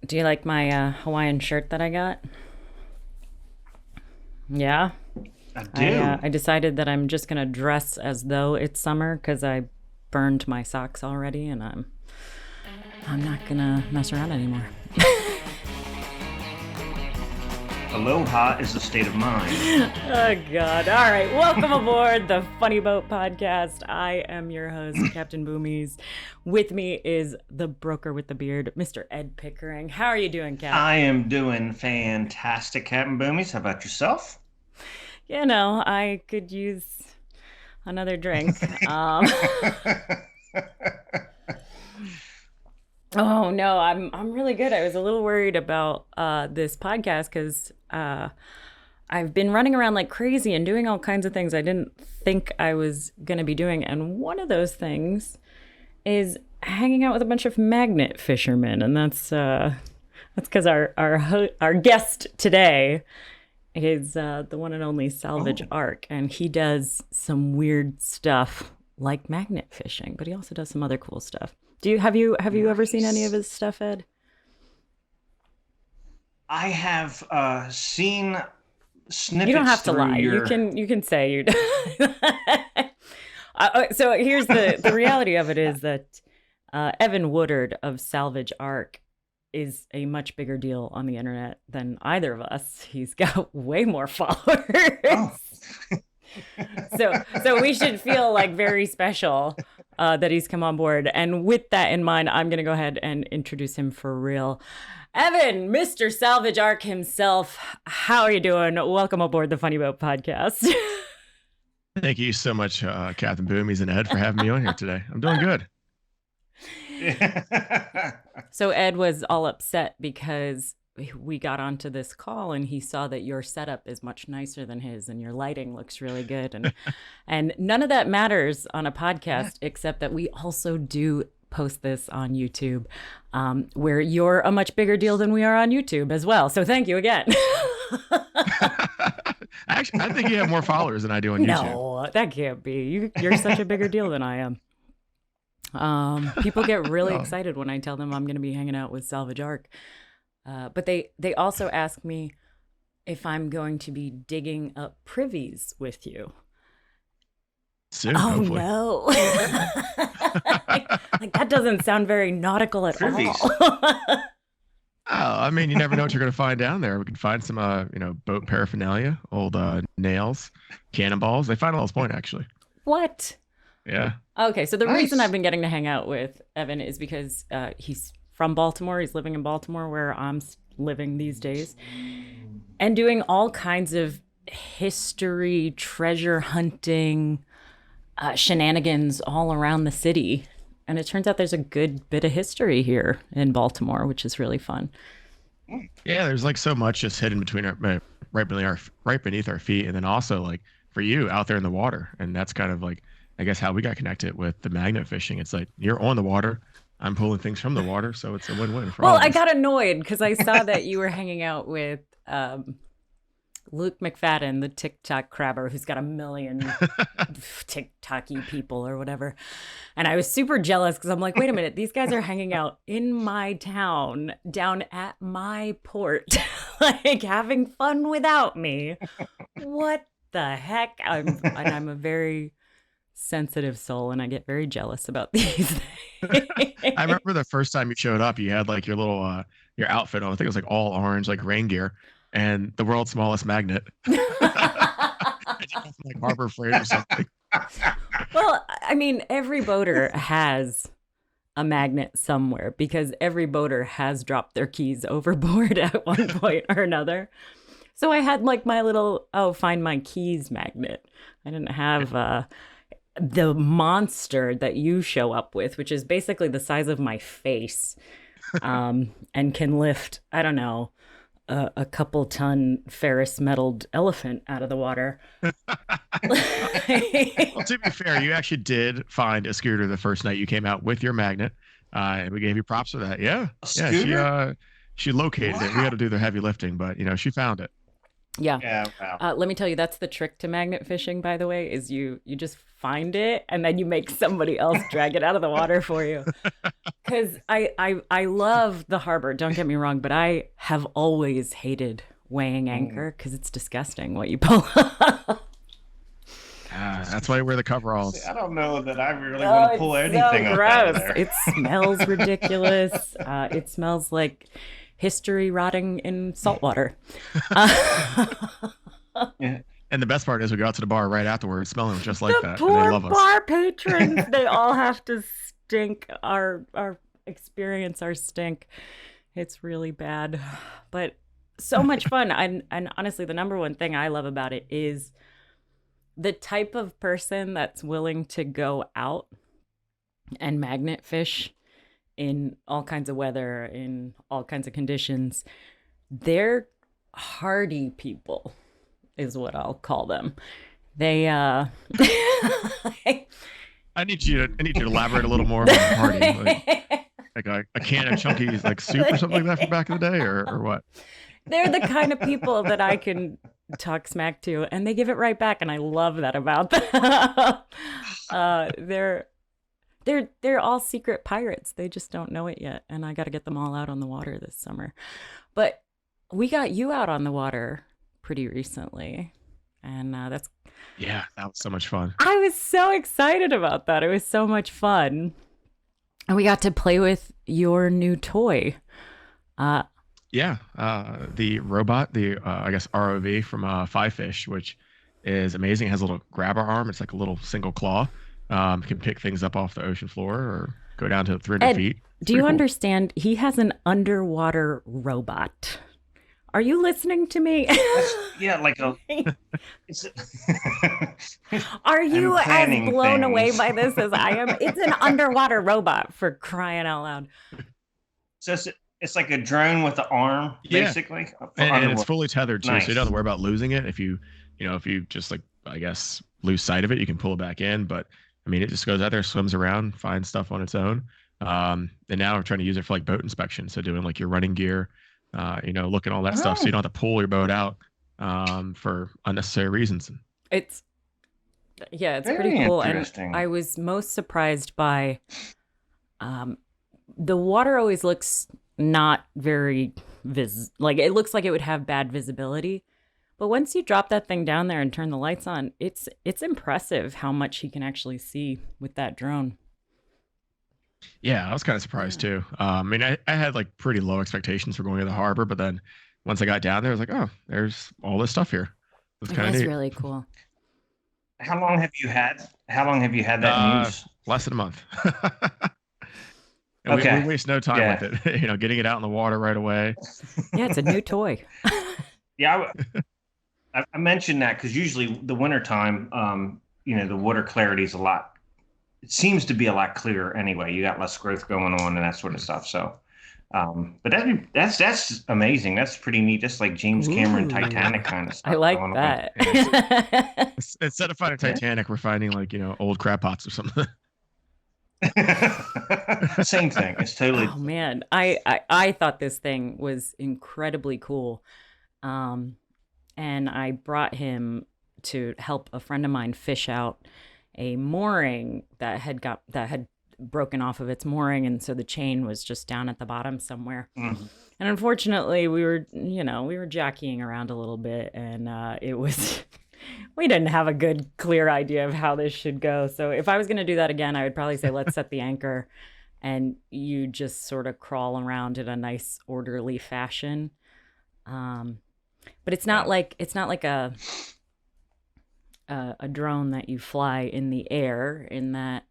Do you like my Hawaiian shirt that I got? Yeah. I I do. I decided that I'm just gonna dress as though it's summer because I burned my socks already, and I'm not gonna mess around anymore. Aloha is a state of mind. Oh God! All right, welcome aboard the Funny Boat Podcast. I am your host, Captain Boomies. With me is the broker with the beard, Mr. Ed Pickering. How are you doing, Cap? I am doing fantastic, Captain Boomies. How about yourself? You know, I could use another drink. Oh no, I'm really good. I was a little worried about this podcast because I've been running around like crazy and doing all kinds of things I didn't think I was gonna be doing, and one of those things is hanging out with a bunch of magnet fishermen, and that's because our guest today is the one and only Salvage Oh, Arc, and he does some weird stuff like magnet fishing, but he also does some other cool stuff. Have you ever seen any of nice. his stuff, Ed? I have seen You don't snippets have to through lie. You your. can you can say you. So here's the reality of it is that Evan Woodard of Salvage Arc is a much bigger deal on the internet than either of us. He's got way more followers. Oh, So we should feel like very special that he's come on board. And with that in mind, I'm going to go ahead and introduce him for real. Evan, Mr. Salvage Arc himself, how are you doing? Welcome aboard the Funny Boat Podcast. Thank you so much, Captain Boomies and Ed, for having me on here today. I'm doing good. yeah. So Ed was all upset because we got onto this call and he saw that your setup is much nicer than his and your lighting looks really good, and none of that matters on a podcast except that we also do post this on YouTube, where you're a much bigger deal than we are on YouTube as well. So thank you again. Actually, I think you have more followers than I do on YouTube. No, that can't be. You're such a bigger deal than I am. People get really Oh, excited when I tell them I'm going to be hanging out with Salvage Arc. But they also ask me if I'm going to be digging up privies with you. soon, Oh hopefully. no. Like that doesn't sound very nautical at Privies. all. Oh, I mean, you never know what you're going to find down there. We can find some, boat paraphernalia, old nails, cannonballs. They find Fells Point, actually. What? Yeah. Okay, so the reason I've Nice. been getting to hang out with Evan is because he's from Baltimore. He's living in Baltimore, where I'm living these days, and doing all kinds of history, treasure hunting, shenanigans all around the city. And it turns out there's a good bit of history here in Baltimore, which is really fun. Yeah, there's like so much just hidden between right beneath our feet. And then also like for you out there in the water. And that's kind of like, I guess how we got connected with the magnet fishing. It's like you're on the water. I'm pulling things from the water. So it's a win-win for Well, all of I us. got annoyed because I saw that you were hanging out with Luke McFadden, the TikTok crabber who's got a million TikToky people or whatever. And I was super jealous because I'm like, wait a minute, these guys are hanging out in my town, down at my port, like having fun without me. What the heck? I'm a very sensitive soul and I get very jealous about these I things. remember the first time you showed up, you had like your little your outfit on. I think it was like all orange, like rain gear, and the world's smallest magnet. It's from, like Harbor Freight or something. Well, I mean, every boater has a magnet somewhere because every boater has dropped their keys overboard at one point or another. So I had like my little, oh, find my keys magnet. I didn't have the monster that you show up with, which is basically the size of my face, and can lift, I don't know, a couple ton ferrous metalled elephant out of the water. Well, to be fair, you actually did find a scooter the first night you came out with your magnet, and we gave you props for that. Yeah, A yeah, she scooter? she located it. We had Wow. to do the heavy lifting, but she found it. Yeah. Yeah, wow. Let me tell you, that's the trick to magnet fishing, by the way, is you just find it and then you make somebody else drag it out of the water for you. Because I love the harbor, don't get me wrong, but I have always hated weighing anchor because it's disgusting what you pull up. That's why you wear the coveralls. I don't know that I really want to pull anything up out of there. It smells ridiculous. It smells like history rotting in salt water. Yeah. And the best part is we go out to the bar right afterwards smelling just like that. Poor And they love us. bar patrons, they all have to stink our experience, our stink. It's really bad, but so much fun. And honestly, the number one thing I love about it is the type of person that's willing to go out and magnet fish in all kinds of weather, in all kinds of conditions. They're hardy people is what I'll call them. They I need you to elaborate a little more on hardy. Like a can of chunky like soup or something like that from back in the day, or what? They're the kind of people that I can talk smack to, and they give it right back, and I love that about them. They're all secret pirates. They just don't know it yet, and I got to get them all out on the water this summer. But we got you out on the water pretty recently, and that was so much fun. I was so excited about that. It was so much fun, and we got to play with your new toy. The robot, I guess ROV from Five Fish, which is amazing. It has a little grabber arm. It's like a little single claw. Can pick things up off the ocean floor or go down to 300 feet. Do you understand? He has an underwater robot. Are you listening to me? Like a. Are you as blown away by this as I am? It's an underwater robot, for crying out loud. So it's like a drone with an arm, basically. And it's fully tethered too, Nice. so you don't have to worry about losing it. If you just lose sight of it, you can pull it back in. But I mean, it just goes out there, swims around, finds stuff on its own. And now we're trying to use it for like boat inspection. So doing like your running gear, looking at all that stuff, so you don't have to pull your boat out for unnecessary reasons. It's Very pretty cool. interesting. And I was most surprised by the water always looks not very it looks like it would have bad visibility. But once you drop that thing down there and turn the lights on, it's impressive how much he can actually see with that drone. Yeah, I was kind of surprised too. I mean, I had like pretty low expectations for going to the harbor, but then once I got down there, I was like, oh, there's all this stuff here. It's kind of neat. Really cool. How long have you had that in use? Less than a month. And we waste no time with it. Getting it out in the water right away. Yeah, it's a new toy. Yeah, I mentioned that because usually the wintertime, the water clarity is it seems to be a lot clearer anyway. You got less growth going on and that sort of stuff. So, but that's amazing. That's pretty neat. That's like James Cameron Titanic kind of stuff. I like that. Instead of finding Titanic, we're finding like, old crab pots or something. Same thing. It's totally. Oh man, I thought this thing was incredibly cool, and I brought him to help a friend of mine fish out a mooring that had broken off of its mooring, and so the chain was just down at the bottom somewhere. Mm-hmm. And unfortunately, we were jockeying around a little bit, and it was. We didn't have a good, clear idea of how this should go. So if I was going to do that again, I would probably say, let's set the anchor and you just sort of crawl around in a nice, orderly fashion. But it's not like a drone that you fly in the air, in that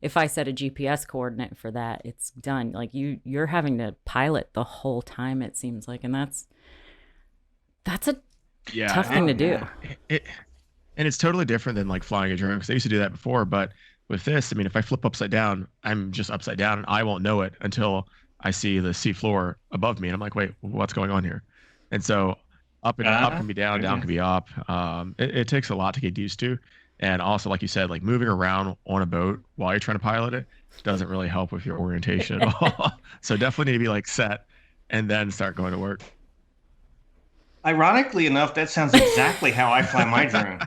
if I set a GPS coordinate for that, it's done. Like you're having to pilot the whole time, it seems like. And that's a tough thing to do. And it's totally different than like flying a drone, because I used to do that before. But with this, I mean, if I flip upside down, I'm just upside down and I won't know it until I see the sea floor above me. And I'm like, wait, what's going on here? And so up can be down, down can be up. It takes a lot to get used to. And also, like you said, like moving around on a boat while you're trying to pilot it doesn't really help with your orientation at all. So definitely need to be like set and then start going to work. Ironically enough, that sounds exactly how I fly my drone.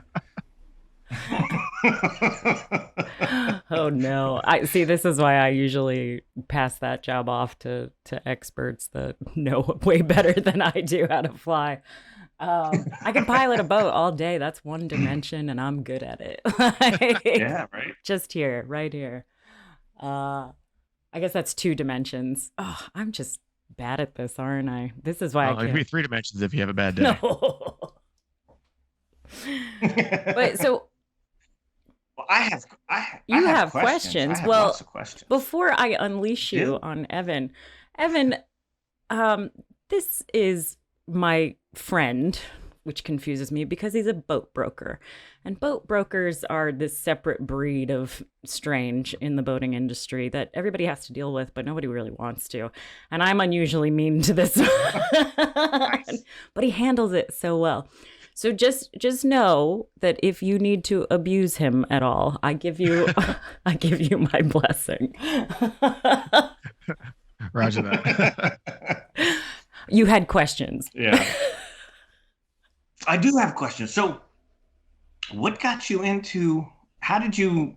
Oh no. I see, this is why I usually pass that job off to experts that know way better than I do how to fly. I can pilot a boat all day. That's one dimension and I'm good at it. Like, Yeah, right. just here, right here. Uh I guess that's two dimensions. Oh, I'm just bad at this, aren't I? This is why I Well, it could be can't. 3 dimensions if you have a bad day. No. But so Well, I you have have questions. I questions. have lots Well, of questions. before I unleash you Do? on Evan, Evan, um, this is my friend, which confuses me because he's a boat broker. And boat brokers are this separate breed of strange in the boating industry that everybody has to deal with, but nobody really wants to. And I'm unusually mean to this, Nice. but he handles it so well. So just know that if you need to abuse him at all, I give you I give you my blessing. Roger that. You had questions. Yeah. I do have questions. So, what got you into, how did you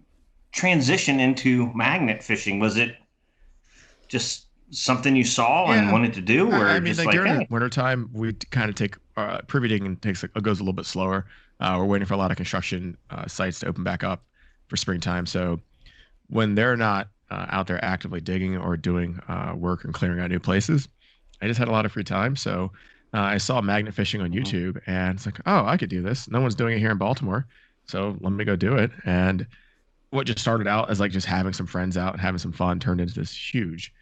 transition into magnet fishing? Was it just something you saw and Yeah. wanted to do, or I mean, just like like, during the hey, wintertime, we kind of take privy digging takes goes a little bit slower. We're waiting for a lot of construction sites to open back up for springtime. So when they're not out there actively digging or doing work and clearing out new places, I just had a lot of free time. So I saw magnet fishing on Mhm. YouTube, and it's like, oh, I could do this. No one's doing it here in Baltimore, so let me go do it. And what just started out as like just having some friends out and having some fun turned into this huge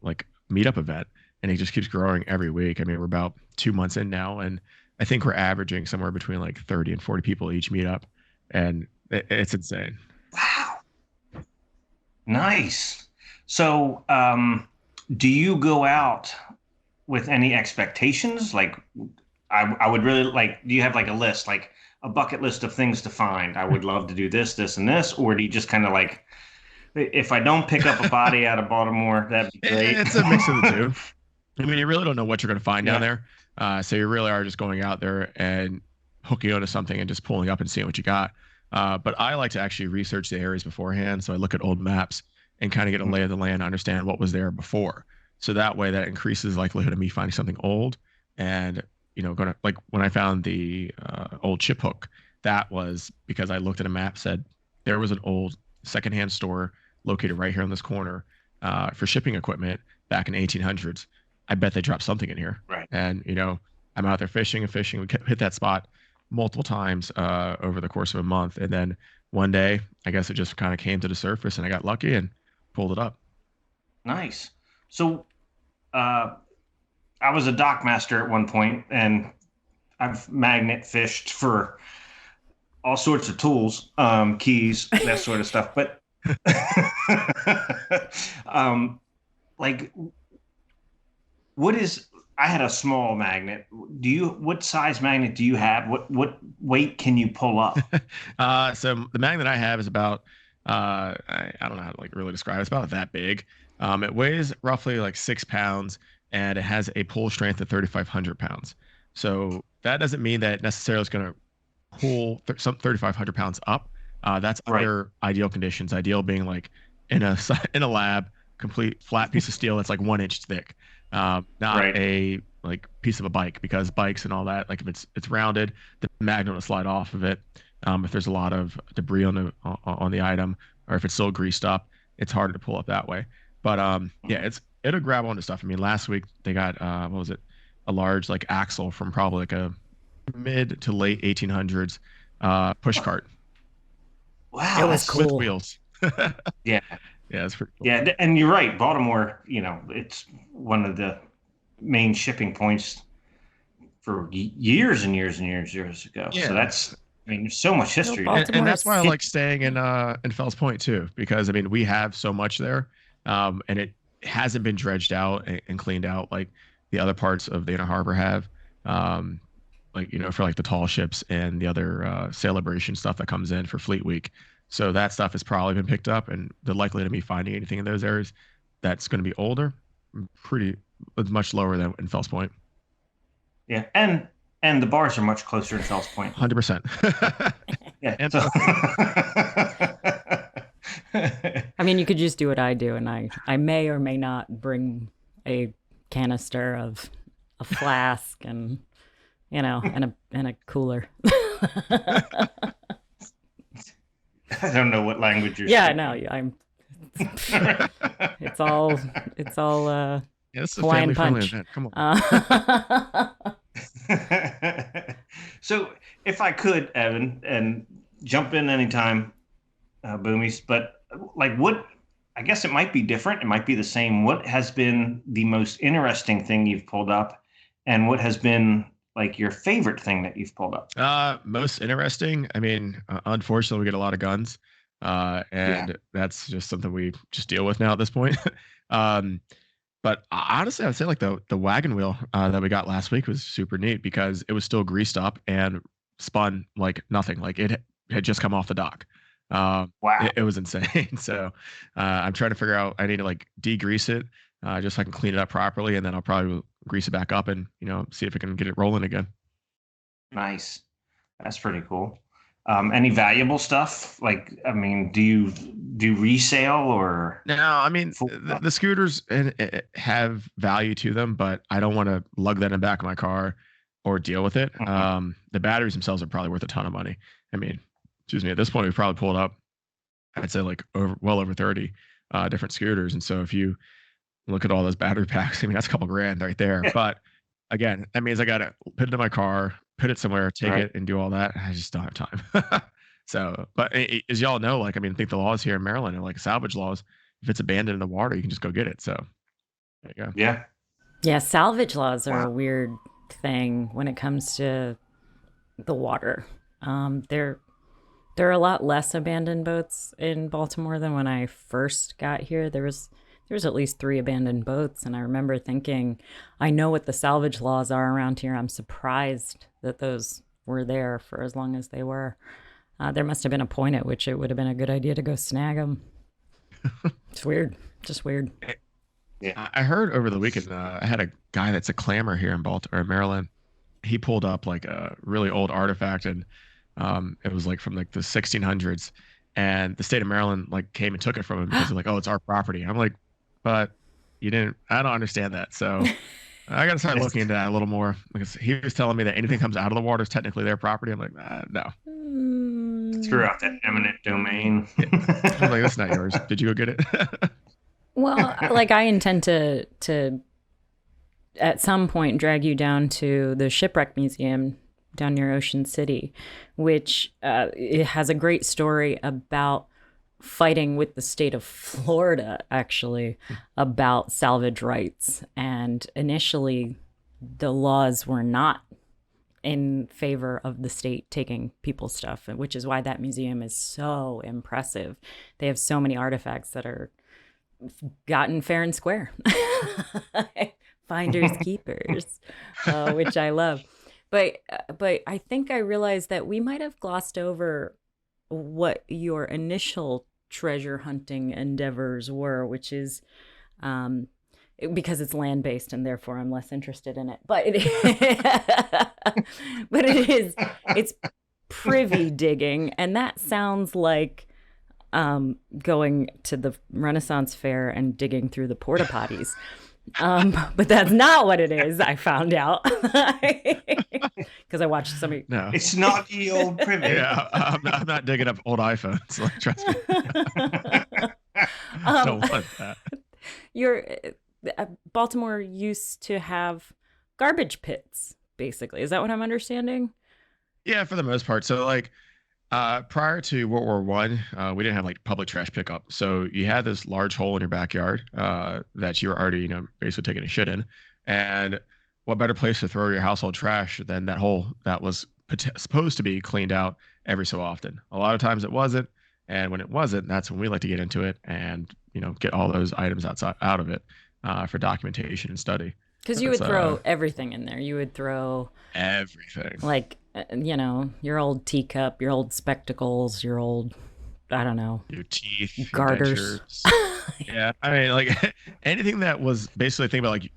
like meetup event, and it just keeps growing every week. I mean, we're about 2 months in now, and I think we're averaging somewhere between like 30 and 40 people each meetup, and it's insane. Wow, nice. So, do you go out with any expectations? Like, I would really like, do you have like a list, like a bucket list of things to find? I would love to do this, this, and this. Or do you just kind of like, if I don't pick up a body out of Baltimore, that'd be great. It's a mix of the two. I mean, you really don't know what you're going to find down Yeah. there. So you really are just going out there and hooking onto something and just pulling up and seeing what you got. But I like to actually research the areas beforehand. So I look at old maps and kind of get a lay of the land, understand what was there before. So that way that increases the likelihood of me finding something old. And, gonna like when I found the old chip hook, that was because I looked at a map, said there was an old secondhand store located right here on this corner for shipping equipment back in 1800s. I bet they dropped something in here. Right. And, I'm out there fishing and fishing. We hit that spot multiple times over the course of a month. And then one day, I guess it just kind of came to the surface and I got lucky and pulled it up. Nice. So, I was a dock master at one point, and I've magnet fished for all sorts of tools, keys, that sort of stuff. But, um, like, what is? I had a small magnet. What size magnet do you have? What weight can you pull up? So the magnet I have is about, I don't know how to like really describe it. It's about that big. It weighs roughly like 6 pounds, and it has a pull strength of 3,500 pounds. So that doesn't mean that necessarily it's going to pull some 3,500 pounds up. That's Right. under ideal conditions. Ideal being like in a in a lab, complete flat piece of steel that's like 1 inch thick. Not Right. a like piece of a bike, because bikes and all that, like if it's rounded, the magnet will slide off of it. If there's a lot of debris on the item, or if it's still greased up, it's harder to pull up that way. But yeah, it'll grab onto stuff. I mean, last week they got what was it? A large like axle from probably like a mid to late 1800s push cart Wow, It was that's with cool. wheels. yeah. Yeah, it's pretty cool. Yeah, and you're right. Baltimore, it's one of the main shipping points for years and years and years ago. So Yeah. I mean, there's so much history there. And that's why I Baltimore's like staying in Fells Point too, because I mean we have so much there, and it hasn't been dredged out and cleaned out like the other parts of the inner harbor have, like for like the tall ships and the other celebration stuff that comes in for Fleet Week. So that stuff has probably been picked up, and the likelihood of me finding anything in those areas that's going to be older, pretty much lower than in Fells Point. Yeah, and the bars are much closer in Fells Point. 100%. Yeah. And So, I mean, you could just do what I do, and I may or may not bring a canister of a flask and and a cooler. I don't know what language you're Yeah, speaking. no, I'm. It's all yeah, this is a Hawaiian family-friendly punch. event. Come on. So, if I could, Evan, and jump in anytime, Boomies, but like what, I guess it might be different. It might be the same. What has been the most interesting thing you've pulled up, and what has been like your favorite thing that you've pulled up? Most interesting. I mean, unfortunately, we get a lot of guns, Yeah. and that's just something we just deal with now at this point. um, but honestly, I would say like the wagon wheel that we got last week was super neat because it was still greased up and spun like nothing. Like it had just come off the dock. Wow. It was insane. So I'm trying to figure out. I need to like degrease it just so I can clean it up properly, and then I'll probably grease it back up and see if I can get it rolling again. Nice. That's pretty cool. Any valuable stuff? Like, I mean, do you do resale or? No, I mean full- the scooters have value to them, but I don't want to lug that in the back of my car or deal with it. Mhm. The batteries themselves are probably worth a ton of money. I mean, excuse me, at this point we've probably pulled up, I'd say like well over 30 different scooters, and so if you look at all those battery packs, I mean that's a couple grand right there. But again, that means I got to put it in my car, put it somewhere, take Right. it, and do all that. I just don't have time. So, but as y'all know, like I mean, I think the laws here in Maryland are like salvage laws. If it's abandoned in the water, you can just go get it. So there you go. Yeah. Yeah, salvage laws are a Wow. weird thing when it comes to the water. There are a lot less abandoned boats in Baltimore than when I first got here. There was at least 3 abandoned boats, and I remember thinking, I know what the salvage laws are around here. I'm surprised that those were there for as long as they were. There must have been a point at which it would have been a good idea to go snag them. It's weird, just weird. Yeah. I heard over the weekend, I had a guy that's a clamor here in Baltimore, Maryland. He pulled up like a really old artifact, and it was like from like the 1600s, and the state of Maryland like came and took it from him because they're like, oh, it's our property. I'm like, but you didn't. I don't understand that. So I got to start looking into that a little more because he was telling me that anything comes out of the water is technically their property. I'm like, no. Threw out that eminent domain. I'm like, that's not yours. Did you go get it? Well, like I intend to at some point drag you down to the Shipwreck Museum down near Ocean City, which it has a great story about fighting with the state of Florida, actually, about salvage rights. And initially, the laws were not in favor of the state taking people's stuff, which is why that museum is so impressive. They have so many artifacts that are gotten fair and square. Finders keepers, which I love. But I think I realized that we might have glossed over what your initial treasure hunting endeavors were, which is because it's land based and therefore I'm less interested in it. But it's privy digging, and that sounds like going to the Renaissance Fair and digging through the porta potties. But that's not what it is, I found out. Because I watched somebody. No. It's not the old privy. Yeah, I'm not digging up old iPhones. Like, trust me. Don't want that. Baltimore used to have garbage pits, basically. Is that what I'm understanding? Yeah, for the most part. So like prior to World War One, we didn't have like public trash pickup. So you had this large hole in your backyard that you were already, basically taking a shit in. And what better place to throw your household trash than that hole that was supposed to be cleaned out every so often? A lot of times it wasn't. And when it wasn't, that's when we like to get into it and, get all those items out of it for documentation and study. Because you would throw everything in there. You would throw everything. Like, your old teacup, your old spectacles, your old, I don't know. Your teeth. Garters. Yeah. I mean, like anything that was basically, think about like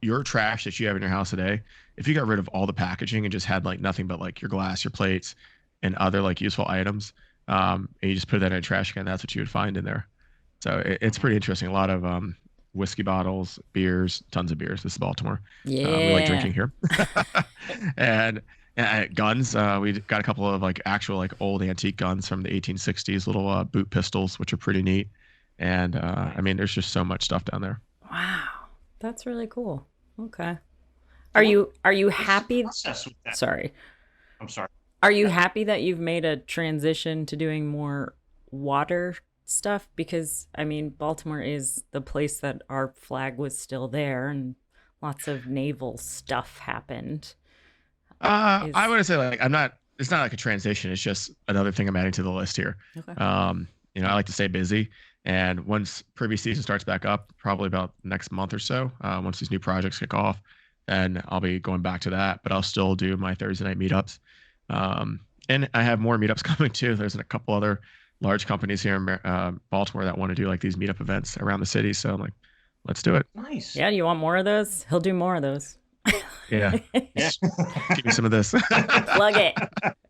your trash that you have in your house today. If you got rid of all the packaging and just had like nothing but like your glass, your plates, and other like useful items. And you just put that in a trash can. That's what you would find in there. So it's pretty interesting. A lot of whiskey bottles, beers, tons of beers. This is Baltimore. We like Yeah. drinking here. And guns. We got a couple of like actual like old antique guns from the 1860s, little boot pistols, which are pretty neat. And I mean, there's just so much stuff down there. Wow. That's really cool. Okay. Are you happy? Process with that. Sorry. I'm sorry. Are you happy that you've made a transition to doing more water stuff? Because, I mean, Baltimore is the place that our flag was still there and lots of naval stuff happened. I would say like it's not like a transition. It's just another thing I'm adding to the list here. Okay. I like to stay busy. And once privy season starts back up, probably about next month or so, once these new projects kick off, then I'll be going back to that. But I'll still do my Thursday night meetups. And I have more meetups coming too. There's a couple other large companies here in Baltimore that want to do like these meetup events around the city. So I'm like, let's do it. Nice. Yeah, you want more of those? He'll do more of those. Yeah. Yeah. Give me some of this. Plug it.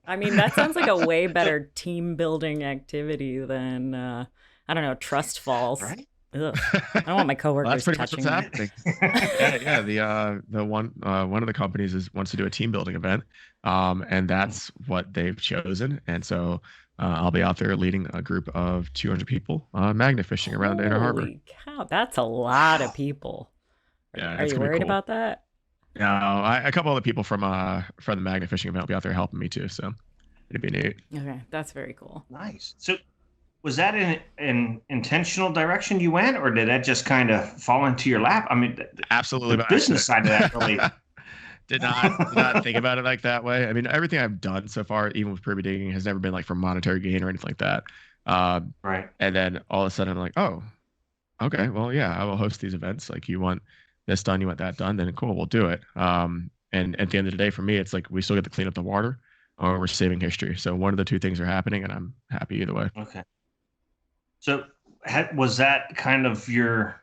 I mean, that sounds like a way better team building activity than I don't know, trust falls. Right? Ugh. I don't want my Well, coworkers that's pretty much touching what's me. happening. Yeah. The one of the companies wants to do a team building event, and that's what they've chosen. And so I'll be out there leading a group of 200 people magnet fishing around Inner Harbor. Holy cow, that's a lot of people. Yeah, Are it's you gonna be worried cool. about that? No, a couple other people from the magnet fishing event will be out there helping me too. So it'd be neat. Okay, that's very cool. Nice. So, was that an intentional direction you went, or did that just kind of fall into your lap? I mean, Absolutely. the by business accident. side of that really. did not think about it like that way. I mean, everything I've done so far, even with privy digging, has never been like for monetary gain or anything like that. Right. And then all of a sudden, I'm like, oh, okay, well, yeah, I will host these events. Like, you want this done, you want that done, then cool, we'll do it. And at the end of the day, for me, it's like we still get to clean up the water, or we're saving history. So one of the two things are happening, and I'm happy either way. Okay. So, was that kind of your,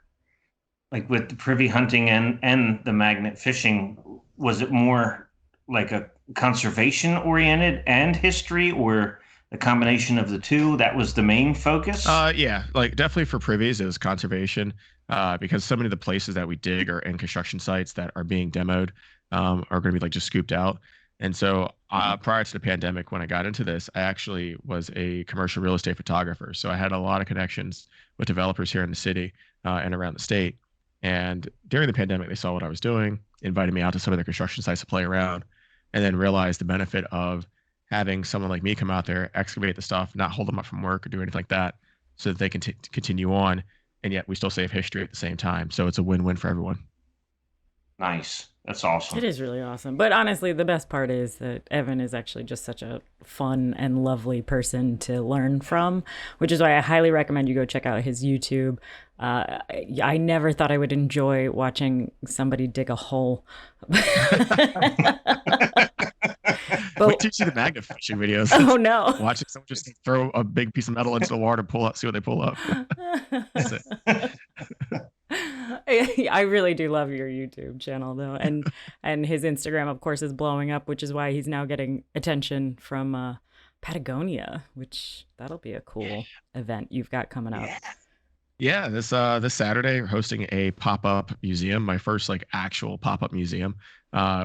like with the privy hunting and the magnet fishing, was it more like a conservation oriented and history, or the combination of the two? That was the main focus? Yeah, like definitely for privies, it was conservation, because so many of the places that we dig are in construction sites that are being demoed, are going to be like just scooped out. And so prior to the pandemic, when I got into this, I actually was a commercial real estate photographer. So I had a lot of connections with developers here in the city and around the state. And during the pandemic, they saw what I was doing, invited me out to some of their construction sites to play around, and then realized the benefit of having someone like me come out there, excavate the stuff, not hold them up from work or do anything like that, so that they can continue on, and yet we still save history at the same time. So it's a win-win for everyone. Nice. That's awesome. It is really awesome. But honestly, the best part is that Evan is actually just such a fun and lovely person to learn from, which is why I highly recommend you go check out his YouTube. I never thought I would enjoy watching somebody dig a hole. Wait till you see the magnet fishing videos. Oh no. Watching someone just throw a big piece of metal into the water, pull up, see what they pull up. That's it. I really do love your YouTube channel though, and his Instagram of course is blowing up, which is why he's now getting attention from Patagonia, which that'll be a cool event you've got coming up. Yeah, this Saturday we're hosting a pop-up museum, my first like actual pop-up museum,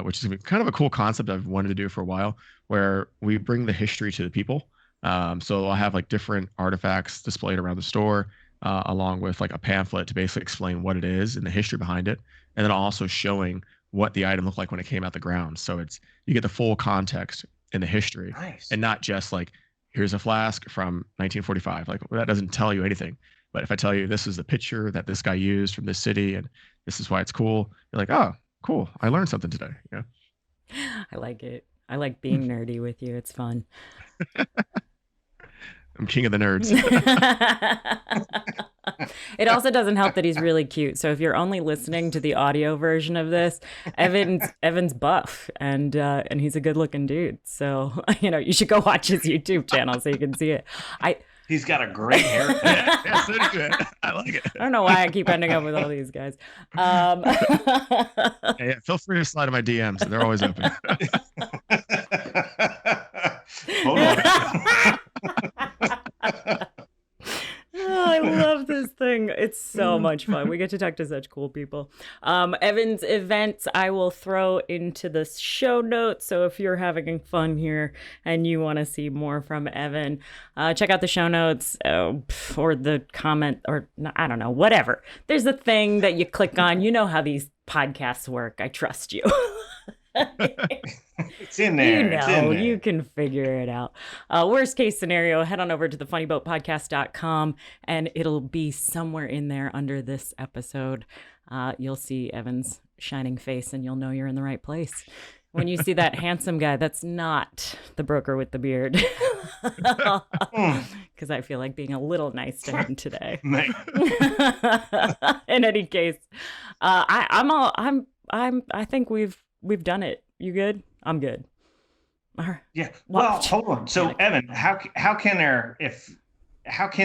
which is kind of a cool concept I've wanted to do for a while, where we bring the history to the people. So I'll have like different artifacts displayed around the store, along with like a pamphlet to basically explain what it is and the history behind it, and then also showing what the item looked like when it came out the ground. So you get the full context in the history. Nice. And not just like, here's a flask from 1945. Like, that doesn't tell you anything. But if I tell you this is the picture that this guy used from this city and this is why it's cool, you're like, oh, cool, I learned something today. Yeah. I like it. I like being nerdy with you. It's fun. I'm king of the nerds. It also doesn't help that he's really cute. So if you're only listening to the audio version of this, Evan's buff and he's a good looking dude. So you should go watch his YouTube channel so you can see it. He's got a great haircut. Yeah, so good. I like it. I don't know why I keep ending up with all these guys. Yeah, feel free to slide in my DMs. They're always open. Hold on. Oh, I love this thing. It's so much fun. We get to talk to such cool people. Evan's events I will throw into the show notes. So if you're having fun here and you want to see more from Evan, check out the show notes or the comment or I don't know, whatever. There's a thing that you click on. You know how these podcasts work. I trust you. It's in there. You know, it's in there. you can figure it out. Worst case scenario, head on over to thefunnyboatpodcast.com and it'll be somewhere in there under this episode. You'll see Evan's shining face and you'll know you're in the right place. When you see that handsome guy, that's not the broker with the beard. Because I feel like being a little nice to him today. In any case, I think we've done it. You good? I'm good. Yeah. Well, hold on. So, Evan, how can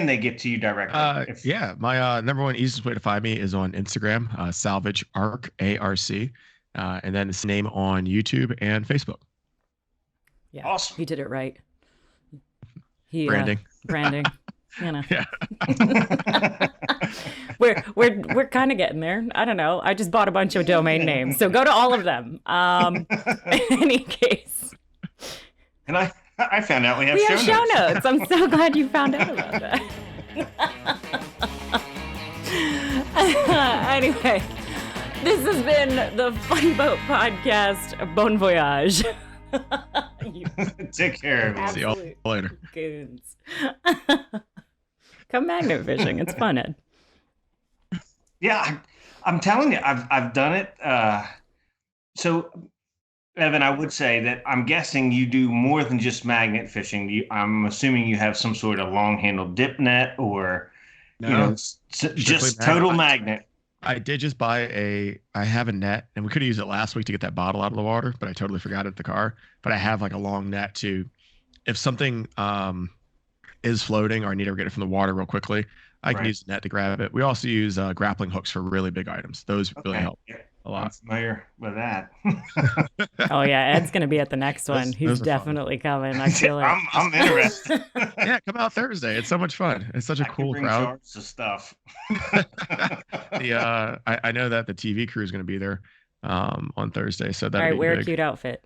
they get to you directly? Yeah, my number one easiest way to find me is on Instagram, Salvage Arc, ARC, and then it's name on YouTube and Facebook. Yeah, awesome. He did it right. Branding. You know. Yeah. We're kind of getting there. I don't know. I just bought a bunch of domain names, so go to all of them. In any case. And I found out we have show notes. I'm so glad you found out about that. Anyway, this has been the Funny Boat Podcast. Bon voyage. Take care of See y'all later. Goons. Come magnet fishing. It's fun, Ed. Yeah, I'm telling you, I've done it. So, Evan, I would say that I'm guessing you do more than just magnet fishing. I'm assuming you have some sort of long-handled dip net or, just total magnet. I did just I have a net, and we could have used it last week to get that bottle out of the water, but I totally forgot it at the car. But I have like a long net to, if something is floating or I need to get it from the water real quickly, I can use the net to grab it. We also use grappling hooks for really big items. Those really help a lot. I'm familiar with that. Oh yeah, Ed's gonna be at the next one. He's definitely coming. I feel it. I'm interested. Yeah, come out Thursday. It's so much fun. It's such a cool crowd. Charts of stuff. I know that the TV crew is gonna be there on Thursday, so that. All right, wear a cute outfit.